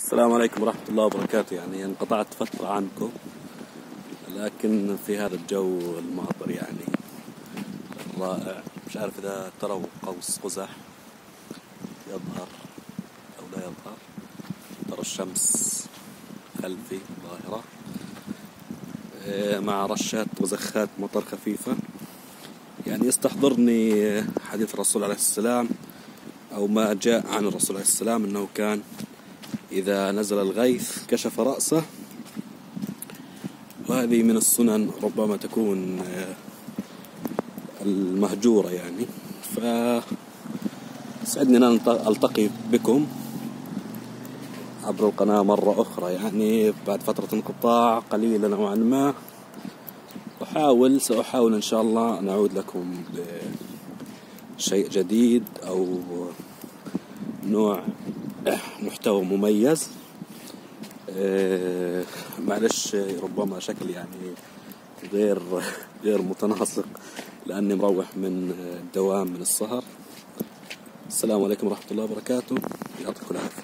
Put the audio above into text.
السلام عليكم ورحمة الله وبركاته. يعني انقطعت فترة عنكم، لكن في هذا الجو الماطر يعني الرائع، مش عارف إذا تروا قوس قزح يظهر أو لا يظهر. ترى الشمس خلفي ظاهرة مع رشات وزخات مطر خفيفة. يعني يستحضرني حديث الرسول عليه السلام، أو ما جاء عن الرسول عليه السلام، أنه كان إذا نزل الغيث كشف رأسه. وهذه من السنن ربما تكون المهجورة يعني. فسعدني أن ألتقي بكم عبر القناة مرة أخرى، يعني بعد فترة انقطاع قليلة نوعا ما. سأحاول إن شاء الله أن أعود لكم بشيء جديد أو نوع محتوى مميز. معلش ربما شكل يعني غير متناسق، لأني مروح من الدوام من السهر. السلام عليكم ورحمة الله وبركاته، يعطيكم العافية.